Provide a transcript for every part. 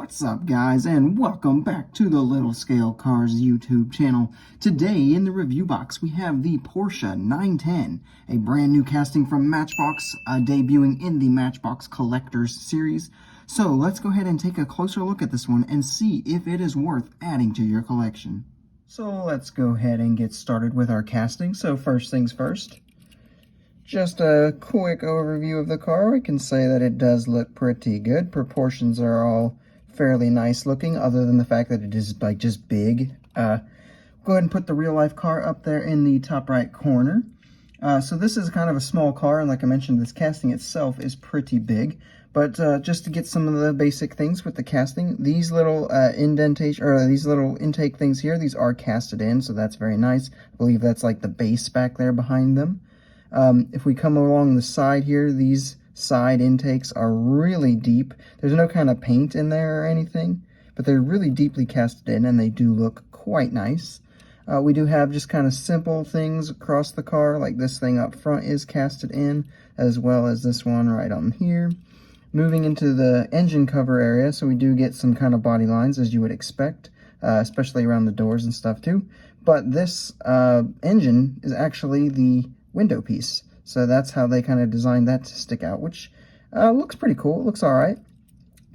What's up, guys, and welcome back to the Little Scale Cars YouTube channel. Today in the review box we have the Porsche 910, a brand new casting from Matchbox, debuting in the Matchbox Collectors series. So let's go ahead and take a closer look at this one and see if it is worth adding to your collection. So let's go ahead and get started with our casting. So first things first, just a quick overview of the car. We can say that it does look pretty good. Proportions are all fairly nice looking, other than the fact that it is like just big. Go ahead and put the real life car up there in the top right corner. So this is kind of a small car, and like I mentioned, this casting itself is pretty big. But just to get some of the basic things with the casting, these little indentation, or these little intake things here, these are casted in, so that's very nice. I believe that's like the base back there behind them. If we come along the side here, these side intakes are really deep. There's no kind of paint in there or anything, but they're really deeply casted in, and they do look quite nice. We do have just kind of simple things across the car, like this thing up front is casted in, as well as this one right on here. Moving into the engine cover area, so we do get some kind of body lines, as you would expect, especially around the doors and stuff too. But this engine is actually the window piece. So that's how they kind of designed that to stick out, which looks pretty cool. It looks all right.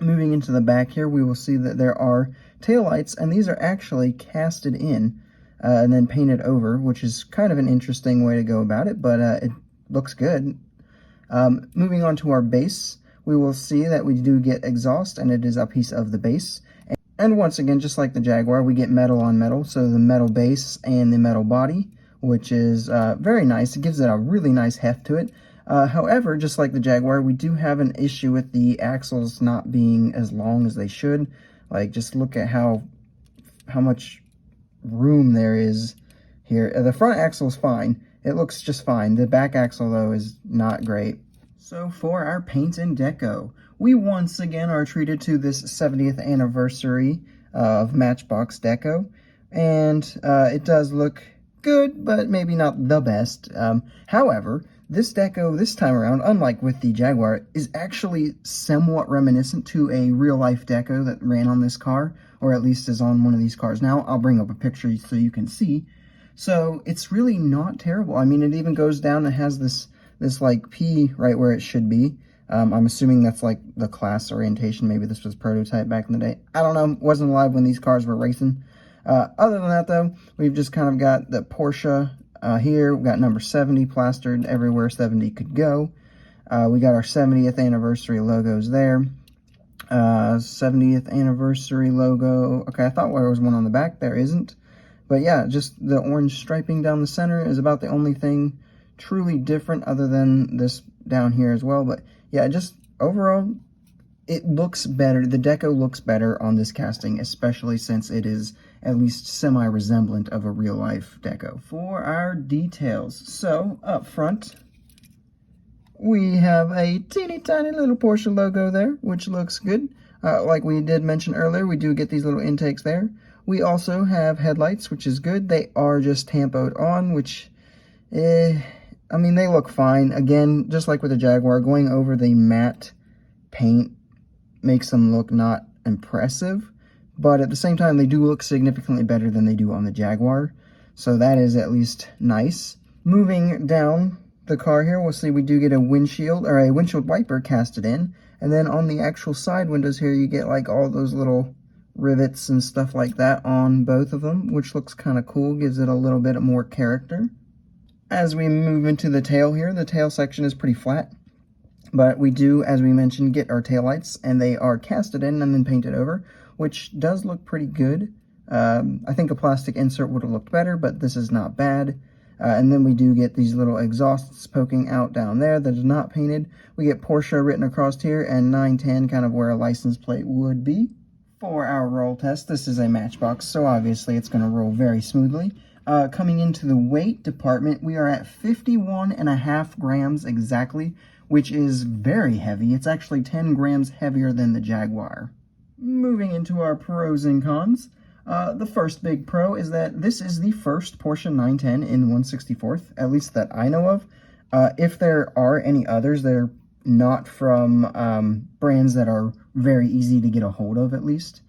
Moving into the back here, we will see that there are taillights, and these are actually casted in and then painted over, which is kind of an interesting way to go about it, but it looks good. Moving on to our base, we will see that we do get exhaust, and it is a piece of the base. And once again, just like the Jaguar, we get metal on metal, so the metal base and the metal body, which is very nice. It gives it a really nice heft to it. However, just like the Jaguar, we do have an issue with the axles not being as long as they should. Like, just look at how much room there is here. The front axle is fine. It looks just fine. The back axle, though, is not great. So for our paint and deco, we once again are treated to this 70th anniversary of Matchbox deco. And it does look good, but maybe not the best. However, this deco this time around, unlike with the Jaguar, is actually somewhat reminiscent to a real-life deco that ran on this car, or at least is on one of these cars. Now, I'll bring up a picture so you can see. So, it's really not terrible. I mean, it even goes down and has this like P right where it should be. I'm assuming that's like the class orientation. Maybe this was prototype back in the day. I don't know. Wasn't alive when these cars were racing. Other than that, though, we've just kind of got the Porsche here. We've got number 70 plastered everywhere 70 could go. We got our 70th anniversary logos there. 70th anniversary logo. Okay, I thought there was one on the back. There isn't. But yeah, just the orange striping down the center is about the only thing truly different, other than this down here as well. But yeah, just overall, it looks better. The deco looks better on this casting, especially since it is at least semi-resemblant of a real-life deco. For our details, so up front, we have a teeny tiny little Porsche logo there, which looks good. Like we did mention earlier, we do get these little intakes there. We also have headlights, which is good. They are just tampoed on, which, I mean, they look fine. Again, just like with the Jaguar, going over the matte paint makes them look not impressive, but at the same time, they do look significantly better than they do on the Jaguar, so that is at least nice. Moving down the car here, we'll see we do get a windshield, or a windshield wiper casted in, and then on the actual side windows here, you get like all those little rivets and stuff like that on both of them, which looks kind of cool, gives it a little bit more character. As we move into the tail here, the tail section is pretty flat. But we do, as we mentioned, get our taillights, and they are casted in and then painted over, which does look pretty good. I think a plastic insert would have looked better, but this is not bad. And then we do get these little exhausts poking out down there that is not painted. We get Porsche written across here, and 910 kind of where a license plate would be. For our roll test, this is a Matchbox, so obviously it's going to roll very smoothly. Coming into the weight department, we are at 51.5 grams exactly, which is very heavy. It's actually 10 grams heavier than the Jaguar. Moving into our pros and cons, the first big pro is that this is the first Porsche 910 in 1/64th, at least that I know of. If there are any others, they're not from brands that are very easy to get a hold of, at least.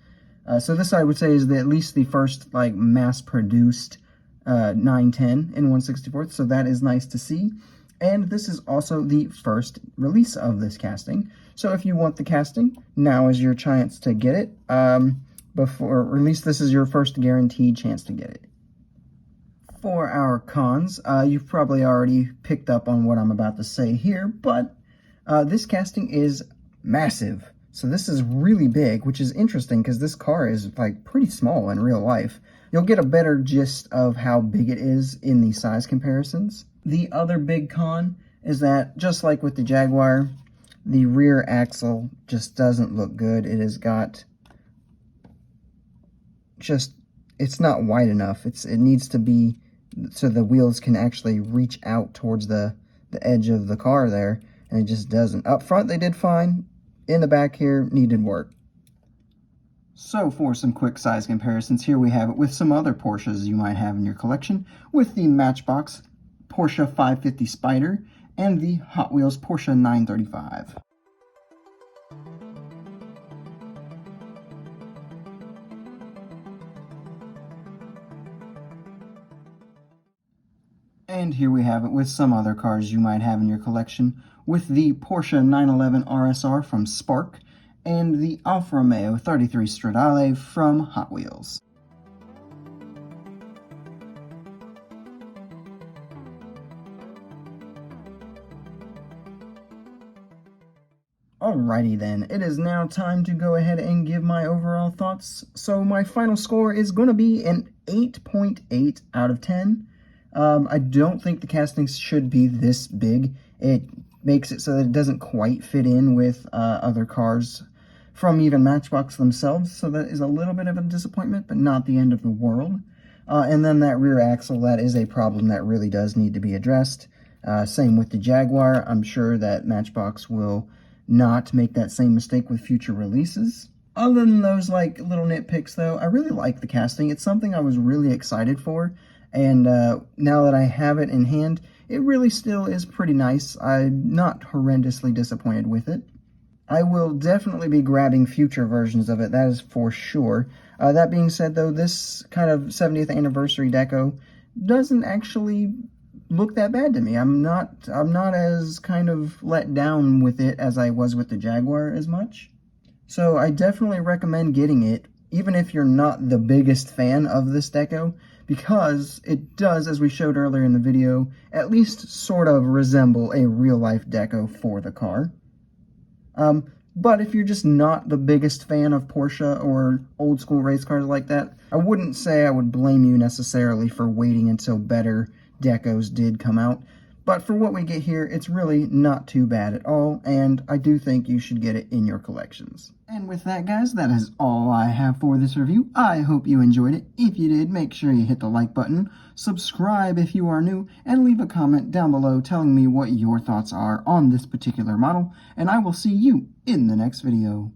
So this, I would say, is at least the first like mass-produced 910 in 1/64th, so that is nice to see. And this is also the first release of this casting. So if you want the casting, now is your chance to get it. Or at least this is your first guaranteed chance to get it. For our cons, you've probably already picked up on what I'm about to say here, but this casting is massive. So this is really big, which is interesting because this car is like pretty small in real life. You'll get a better gist of how big it is in the size comparisons. The other big con is that, just like with the Jaguar, the rear axle just doesn't look good. It has got it's not wide enough. It needs to be so the wheels can actually reach out towards the edge of the car there, and it just doesn't. Up front they did fine. In the back here, needed work. So for some quick size comparisons, here we have it with some other Porsches you might have in your collection, with the Matchbox Porsche 550 Spider and the Hot Wheels Porsche 935. And here we have it with some other cars you might have in your collection, with the Porsche 911 RSR from Spark and the Alfa Romeo 33 Stradale from Hot Wheels. Alrighty then, it is now time to go ahead and give my overall thoughts. So my final score is going to be an 8.8 out of 10. I don't think the castings should be this big. It makes it so that it doesn't quite fit in with other cars from even Matchbox themselves, so that is a little bit of a disappointment, but not the end of the world. And then that rear axle, that is a problem that really does need to be addressed. Same with the Jaguar. I'm sure that Matchbox will not make that same mistake with future releases. Other than those like little nitpicks though, I really like the casting. It's something I was really excited for, and now that I have it in hand, it really still is pretty nice. I'm not horrendously disappointed with it. I will definitely be grabbing future versions of it, that is for sure. That being said though, this kind of 70th anniversary deco doesn't actually look that bad to me. I'm not as kind of let down with it as I was with the Jaguar as much. So I definitely recommend getting it, even if you're not the biggest fan of this deco, because it does, as we showed earlier in the video, at least sort of resemble a real-life deco for the car. But if you're just not the biggest fan of Porsche or old-school race cars like that, I wouldn't say I would blame you necessarily for waiting until better decos did come out. But for what we get here, it's really not too bad at all, and I do think you should get it in your collections. And with that, guys, that is all I have for this review. I hope you enjoyed it. If you did, make sure you hit the like button, subscribe if you are new, and leave a comment down below telling me what your thoughts are on this particular model, and I will see you in the next video.